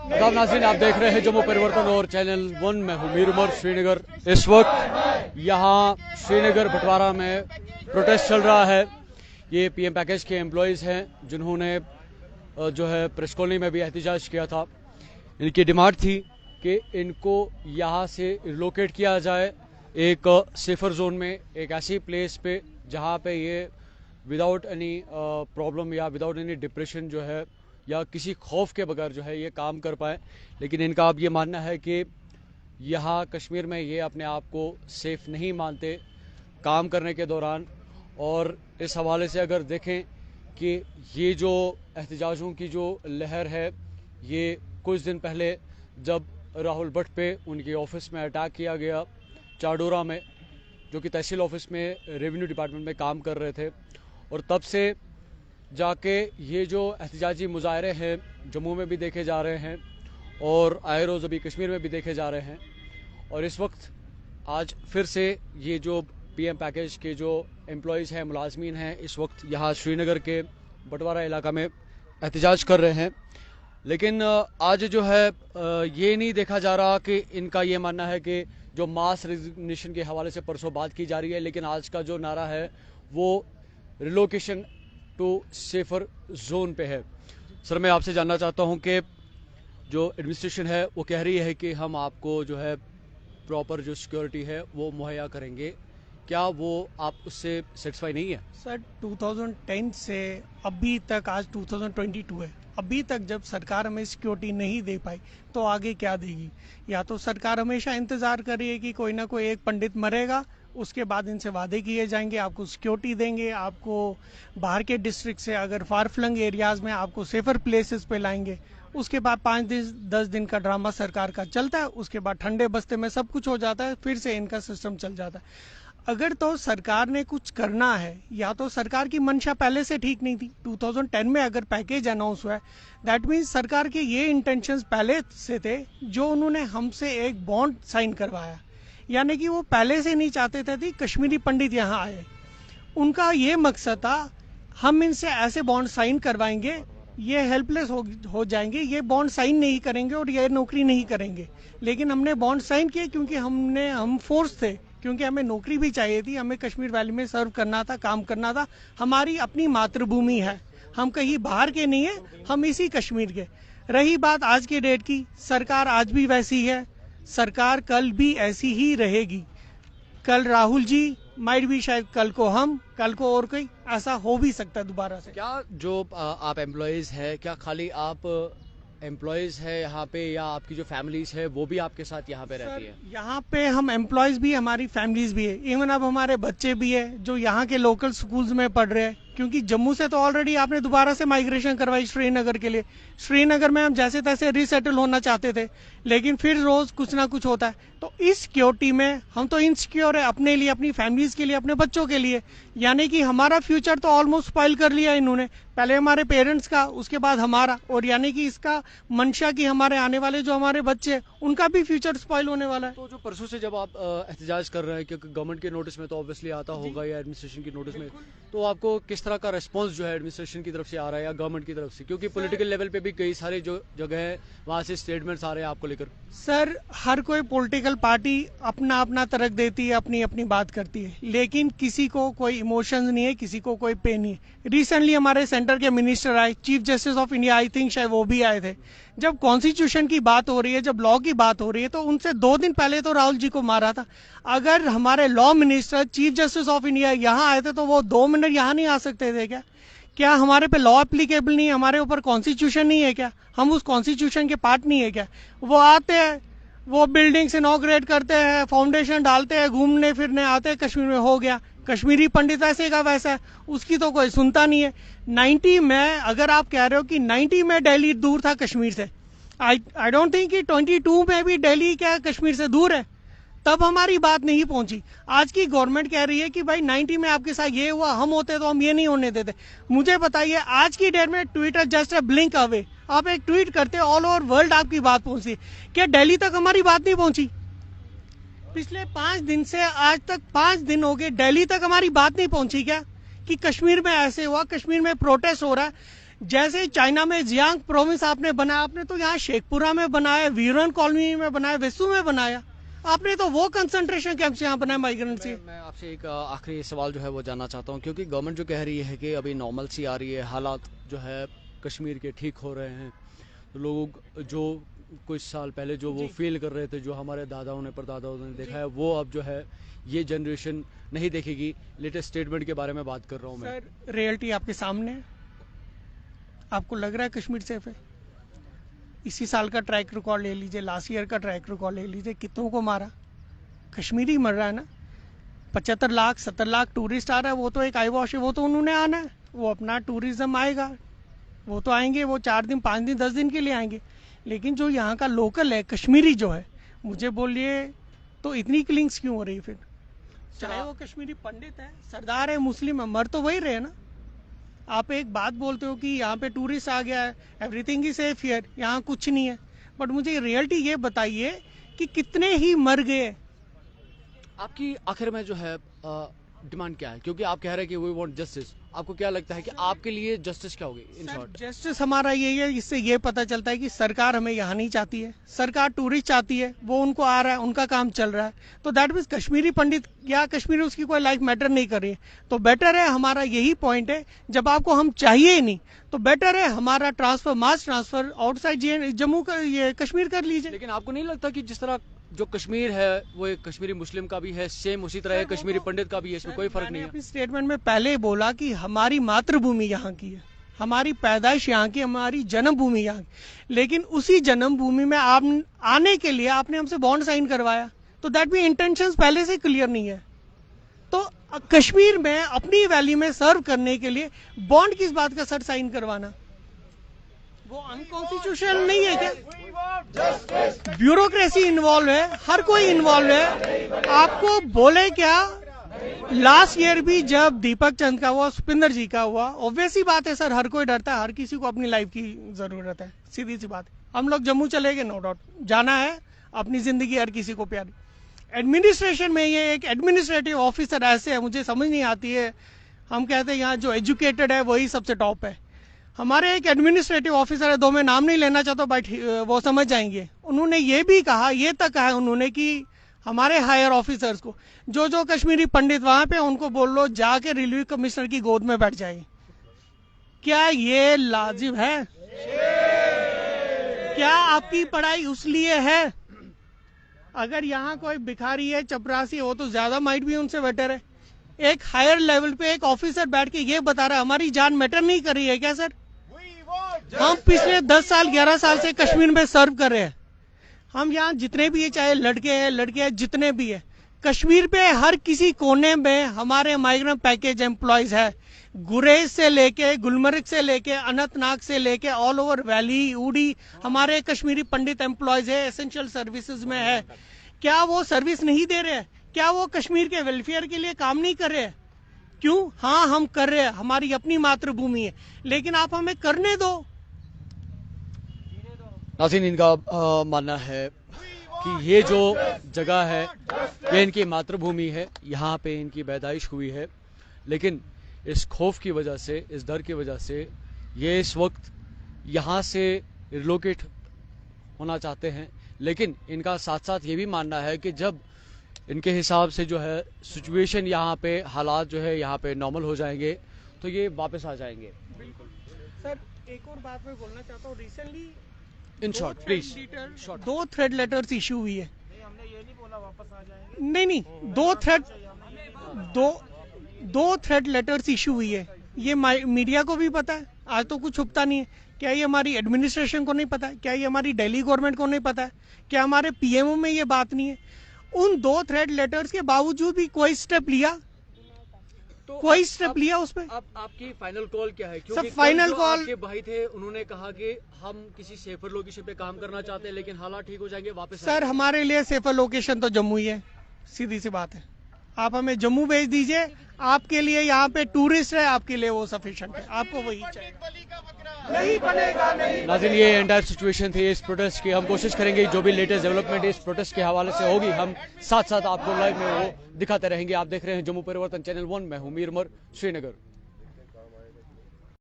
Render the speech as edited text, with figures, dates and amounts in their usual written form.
आदाब नाज़रीन, आप देख रहे हैं जम्मू परिवर्तन और चैनल 1 में हूं मीर उमर श्रीनगर। इस वक्त यहाँ श्रीनगर बंटवारा में प्रोटेस्ट चल रहा है। ये पीएम पैकेज के एम्प्लॉयज़ हैं जिन्होंने जो है प्रेस कॉलोनी में भी एहतजाज किया था। इनकी डिमांड थी कि इनको यहाँ से रिलोकेट किया जाए एक सेफर जोन में, एक ऐसी प्लेस पे जहाँ पे ये विदाउट एनी प्रॉब्लम या विदाउट एनी डिप्रेशन जो है या किसी खौफ के बगैर जो है ये काम कर पाए। लेकिन इनका अब ये मानना है कि यहाँ कश्मीर में ये अपने आप को सेफ नहीं मानते काम करने के दौरान। और इस हवाले से अगर देखें कि ये जो एहतजाजों की जो लहर है, ये कुछ दिन पहले जब राहुल भट्ट पे उनके ऑफिस में अटैक किया गया चाडोरा में, जो कि तहसील ऑफिस में रेवेन्यू डिपार्टमेंट में काम कर रहे थे, और तब से जाके ये जो एहतजाजी मुजाहरे हैं जम्मू में भी देखे जा रहे हैं और आए रोज़ अभी कश्मीर में भी देखे जा रहे हैं। और इस वक्त आज फिर से ये जो पीएम पैकेज के जो एम्प्लॉयज़ हैं, मुलाजमीन हैं, इस वक्त यहाँ श्रीनगर के बंटवारा इलाका में एहतजाज कर रहे हैं। लेकिन आज जो है ये नहीं देखा जा रहा कि इनका ये मानना है कि जो मास रेजिग्नेशन के हवाले से परसों बात की जा रही है, लेकिन आज का जो नारा है वो रिलोकेशन टू सेफर जोन पे है। सर, मैं आपसे जानना चाहता हूं कि जो एडमिनिस्ट्रेशन है वो कह रही है कि हम आपको जो है प्रॉपर जो सिक्योरिटी है वो मुहैया करेंगे, क्या वो आप उससे सेटिस्फाई नहीं है? सर, 2010 से अभी तक, आज 2022 है, अभी तक जब सरकार हमें सिक्योरिटी नहीं दे पाई तो आगे क्या देगी? या तो सरकार हमेशा इंतजार कर रही है कि कोई ना कोई एक पंडित मरेगा, उसके बाद इनसे वादे किए जाएंगे, आपको सिक्योरिटी देंगे, आपको बाहर के डिस्ट्रिक्ट से अगर फार फ्लंग एरियाज में आपको सेफर प्लेसेस पे लाएंगे। उसके बाद 5-10 दिन का ड्रामा सरकार का चलता है, उसके बाद ठंडे बस्ते में सब कुछ हो जाता है, फिर से इनका सिस्टम चल जाता है। अगर तो सरकार ने कुछ करना है, या तो सरकार की मंशा पहले से ठीक नहीं थी। 2010 में अगर पैकेज अनाउंस हुआ है, दैट मीन्स सरकार के ये इंटेंशंस पहले से थे। जो उन्होंने हमसे एक बॉन्ड साइन करवाया, यानी कि वो पहले से नहीं चाहते थे कि कश्मीरी पंडित यहाँ आए। उनका ये मकसद था, हम इनसे ऐसे बॉन्ड साइन करवाएंगे, ये हेल्पलेस हो जाएंगे, ये बॉन्ड साइन नहीं करेंगे और ये नौकरी नहीं करेंगे। लेकिन हमने बॉन्ड साइन किए क्योंकि हम फोर्स थे, क्योंकि हमें नौकरी भी चाहिए थी, हमें कश्मीर वैली में सर्व करना था, काम करना था। हमारी अपनी मातृभूमि है, हम कहीं बाहर के नहीं है, हम इसी कश्मीर के। रही बात आज के डेट की, सरकार आज भी वैसी है, सरकार कल भी ऐसी ही रहेगी। कल राहुल जी, माइट भी शायद कल को हम, कल को और कोई, ऐसा हो भी सकता है दोबारा से। क्या जो आप एम्प्लॉयज़ हैं, क्या खाली आप एम्प्लॉयज़ है यहाँ पे, या आपकी जो फैमिलीज है वो भी आपके साथ यहाँ पे रहती है? यहाँ पे हम एम्प्लॉयज भी, हमारी फैमिलीज भी है, इवन अब हमारे बच्चे भी है जो यहाँ के लोकल स्कूल्स में पढ़ रहे हैं। क्योंकि जम्मू से तो ऑलरेडी आपने दोबारा से माइग्रेशन करवाई श्रीनगर के लिए। श्रीनगर में हम जैसे तैसे रिसेटल होना चाहते थे, लेकिन फिर रोज कुछ ना कुछ होता है। तो इस सिक्योरिटी में हम तो इनसिक्योर है, अपने लिए, अपनी फैमिलीज के लिए, अपने बच्चों के लिए। यानी कि हमारा फ्यूचर तो ऑलमोस्ट स्पॉइल कर लिया इन्होंने, पहले हमारे पेरेंट्स का, उसके बाद हमारा, और यानी कि इसका मंशा कि हमारे आने वाले जो हमारे बच्चे उनका भी फ्यूचर स्पॉइल होने वाला है। तो जो परसों से जब आप एहतजाज कर रहे हैं, क्योंकि गवर्नमेंट के नोटिस में तो ऑब्वियसली आता होगा या एडमिनिस्ट्रेशन की नोटिस में, तो आपको किस तरह का रिस्पांस जो है एडमिनिस्ट्रेशन की तरफ से आ रहा है या गवर्नमेंट की तरफ से? क्योंकि पॉलिटिकल लेवल पे भी कई सारे जो जगह है वहाँ से स्टेटमेंट्स आ रहे हैं आपको लेकर। सर, हर कोई पॉलिटिकल पार्टी अपना अपना तर्क देती है, अपनी अपनी बात करती है, लेकिन किसी को कोई इमोशंस नहीं है, किसी को कोई पेन नहीं है। रिसेंटली हमारे सेंटर के मिनिस्टर आए, chief justice of India, I think शायद वो भी आए थे। जब कॉन्स्टिट्यूशन की बात हो रही है, जब लॉ की बात हो रही है, तो उनसे 2 दिन पहले तो राहुल जी को मारा था। अगर हमारे law minister, chief justice of India यहाँ आए थे तो वो 2 मिनट यहाँ नहीं आ सकते थे क्या? क्या हमारे पे लॉ एप्लीकेबल नहीं है? हमारे ऊपर कॉन्स्टिट्यूशन नहीं है क्या? हम उस कॉन्स्टिट्यूशन के पार्ट नहीं है क्या? वो आते हैं, वो बिल्डिंग्स इनॉग्रेट करते हैं, फाउंडेशन डालते हैं, घूमने फिरने आते हैं, कश्मीर में हो गया, कश्मीरी पंडित ऐसे का वैसा है, उसकी तो कोई सुनता नहीं है। 90 में, अगर आप कह रहे हो कि 90 में दिल्ली दूर था कश्मीर से, आई डोंट थिंक कि 22 में भी दिल्ली क्या कश्मीर से दूर है, तब हमारी बात नहीं पहुंची। आज की गवर्नमेंट कह रही है कि भाई 90 में आपके साथ ये हुआ, हम होते तो हम ये नहीं होने देते। मुझे बताइए, आज की डेट में Twitter just a blink away, आप एक ट्वीट करते ऑल ओवर वर्ल्ड आपकी बात पहुंचती, क्या दिल्ली तक हमारी बात नहीं पहुंची? पिछले 5 दिन से आज तक 5 दिन हो गए, दिल्ली तक हमारी बात नहीं पहुंची क्या कि कश्मीर में ऐसे हुआ, कश्मीर में प्रोटेस्ट हो रहा है। जैसे चाइना में जियांग प्रोविंस आपने बनाया, आपने तो यहाँ शेखपुरा में बनाया, वीरन कॉलोनी में बनाया, वेसू में बनाया, आपने तो वो कंसंट्रेशन कैंप्स यहाँ बनाए माइग्रेंट से। मैं आपसे एक आखिरी सवाल जो है वो जानना चाहता हूँ, क्योंकि गवर्नमेंट जो कह रही है कि अभी नॉर्मल सी आ रही है, हालात जो है कश्मीर के ठीक हो रहे हैं, तो लोग जो कुछ साल पहले जो वो फील कर रहे थे, जो हमारे दादाओं ने परदादाओं ने देखा है, वो अब जो है ये जनरेशन नहीं देखेगी। लेटेस्ट स्टेटमेंट के बारे में बात कर रहा हूँ मैं। सर रियलिटी आपके सामने है, आपको लग रहा है कश्मीर सेफ है? इसी साल का ट्रैक रिकॉर्ड ले लीजिए, लास्ट ईयर का ट्रैक रिकॉर्ड ले लीजिए, कितनों को मारा? कश्मीरी मर रहा है ना। 75 लाख 70 लाख टूरिस्ट आ रहा है, वो तो एक आई वॉश है, वो तो उन्होंने आना है, वो अपना टूरिज्म आएगा, वो तो आएंगे, वो 4 दिन 5 दिन 10 दिन के लिए आएंगे। लेकिन जो यहाँ का लोकल है कश्मीरी जो है, मुझे बोलिए तो इतनी किलिंग्स क्यों हो रही फिर? चाहे वो कश्मीरी पंडित है, सरदार है, मुस्लिम है, मर तो वही रहे ना। आप एक बात बोलते हो कि यहाँ पे टूरिस्ट आ गया है, एवरीथिंग इज सेफ हियर, यहाँ कुछ नहीं है, बट मुझे रियलिटी ये बताइए कि कितने ही मर गए। आपकी आखिर में जो है डिमांड क्या है? क्योंकि आप कह रहे हैं कि वी वांट जस्टिस, आपको क्या लगता है कि आपके लिए जस्टिस क्या होगी इन शॉर्ट? जस्टिस हमारा यही है, इससे ये पता चलता है कि सरकार हमें यहाँ नहीं चाहती है, सरकार टूरिस्ट चाहती है, वो उनको आ रहा है, उनका काम चल रहा है, तो दैट मीन्स कश्मीरी पंडित या कश्मीरी उसकी कोई लाइफ मैटर नहीं कर रही है। तो बेटर है, हमारा यही पॉइंट है, जब आपको हम चाहिए ही नहीं तो बेटर है हमारा transfer, mass transfer outside Jammu का, ये कश्मीर कर लीजिए। लेकिन आपको नहीं लगता कि जिस तरह जो कश्मीर है वो एक कश्मीरी मुस्लिम का भी है, सेम उसी तरह कश्मीरी पंडित का भी है, इसमें कोई फर्क नहीं है? अपनी स्टेटमेंट में पहले ही बोला कि हमारी मातृभूमि यहाँ की है, हमारी पैदाइश यहाँ की, हमारी जन्मभूमि यहाँ की, लेकिन उसी जन्मभूमि में आप आने के लिए आपने हमसे बॉन्ड साइन करवाया, तो दैट भी इंटेंशंस पहले से क्लियर नहीं है। तो कश्मीर में अपनी वैली में सर्व करने के लिए बॉन्ड किस बात का सर साइन करवाना? वो अनकॉन्स्टिट्यूशनल नहीं है क्या? ब्यूरोक्रेसी इन्वॉल्व है, हर कोई इन्वॉल्व है। आपको बोले क्या, लास्ट ईयर भी जब दीपक चंद का हुआ, सुपिंदर जी का हुआ, ऑब्वियस ही बात है सर, हर कोई डरता है, हर किसी को अपनी लाइफ की जरूरत है, सीधी सी बात है। हम लोग जम्मू चले गए, नो डाउट, जाना है, अपनी जिंदगी हर किसी को प्यारी। एडमिनिस्ट्रेशन में ये एक एडमिनिस्ट्रेटिव ऑफिसर ऐसे है, मुझे समझ नहीं आती है। हम कहते हैं यहाँ जो एजुकेटेड है वही सबसे टॉप है। हमारे एक एडमिनिस्ट्रेटिव ऑफिसर है, दो मैं नाम नहीं लेना चाहता, बट वो समझ जाएंगे। उन्होंने ये भी कहा, ये तक कहा उन्होंने कि हमारे हायर ऑफिसर्स को, जो कश्मीरी पंडित वहां पे, उनको बोल लो जाके रेलवे कमिश्नर की गोद में बैठ जाए। क्या ये लाजिम है? क्या आपकी पढ़ाई उस लिए है? अगर यहाँ कोई भिखारी है, चपरासी है, वो तो ज्यादा माइट भी उनसे बेटर है। एक हायर लेवल पे एक ऑफिसर बैठ के ये बता रहा है हमारी जान मैटर नहीं कर रही है क्या सर? हम पिछले 10 साल 11 साल से कश्मीर में सर्व कर रहे हैं। हम यहाँ जितने भी है, चाहे लड़के हैं, जितने भी है, कश्मीर पे हर किसी कोने में हमारे माइग्रेंट पैकेज एम्प्लॉयज है। गुरेज से लेके, गुलमर्ग से लेके, अनंतनाग से लेके, ऑल ओवर वैली, उड़ी, हमारे कश्मीरी पंडित एम्प्लॉयज है, एसेंशियल सर्विसेज में है। क्या वो सर्विस नहीं दे रहे हैं? क्या वो कश्मीर के वेलफेयर के लिए काम नहीं कर रहे हैं? क्यों? हाँ, हम कर रहे हैं, हमारी अपनी मातृभूमि है, लेकिन आप हमें करने दो। नाज़रीन, इनका मानना है कि ये जो जगह है ये इनकी मातृभूमि है, यहाँ पे इनकी पैदाइश हुई है, लेकिन इस खौफ की वजह से, इस डर की वजह से ये इस वक्त यहाँ से रिलोकेट होना चाहते हैं। लेकिन इनका साथ साथ ये भी मानना है कि जब इनके हिसाब से जो है सिचुएशन यहाँ पे, हालात जो है यहाँ पे नॉर्मल हो जाएंगे तो ये वापस आ जाएंगे। बिल्कुल सर, एक और बात मैं बोलना चाहता हूँ। Recently in short please, 2 thread letters issue हुई है। हमने ये नहीं बोला वापस आ जाएंगे। नहीं, 2 थ्रेड लेटर्स इशू हुई है। ये मीडिया को भी पता है, आज तो कुछ छुपता नहीं है। क्या ये हमारी एडमिनिस्ट्रेशन को नहीं पता है? क्या ये हमारी दिल्ली गवर्नमेंट को नहीं पता है? क्या हमारे पीएमओ में ये बात नहीं है? उन 2 थ्रेड लेटर्स के बावजूद भी कोई स्टेप लिया? तो कोई स्टेप लिया उस पर? अब आपकी फाइनल कॉल क्या है? सब फाइनल कॉल, आपके भाई थे, उन्होंने कहा कि हम किसी सेफर लोकेशन पे काम करना चाहते हैं, लेकिन हालात ठीक हो जाएंगे वापस। सर, हमारे लिए सेफर लोकेशन तो जम्मू ही है, सीधी सी बात है। आप हमें जम्मू भेज दीजिए, आपके लिए यहाँ पे टूरिस्ट है, आपके लिए वो सफिशिएंट है, आपको वही चाहिए। नहीं बनेगा, नहीं। नाज़रीन, ये एंटायर सिचुएशन थी इस प्रोटेस्ट की। हम कोशिश करेंगे जो भी लेटेस्ट डेवलपमेंट इस प्रोटेस्ट के हवाले से होगी, हम साथ साथ आपको लाइव में वो दिखाते रहेंगे। आप देख रहे हैं जम्मू परिवर्तन चैनल 1, मैं हूं मीर उमर, श्रीनगर।